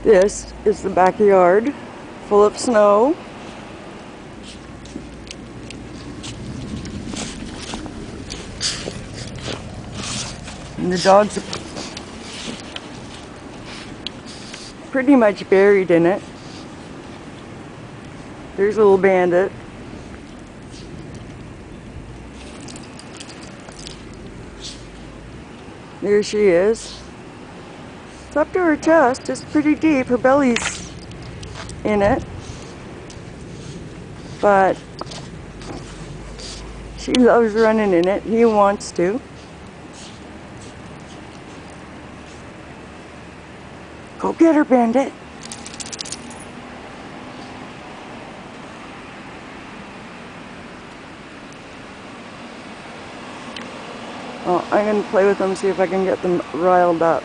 This is the backyard full of snow. And the dogs are pretty much buried in it. There's little Bandit. There she is. It's up to her chest. It's pretty deep. Her belly's in it. But she loves running in it. He wants to. Go get her, Bandit. Oh, I'm going to play with them, see if I can get them riled up.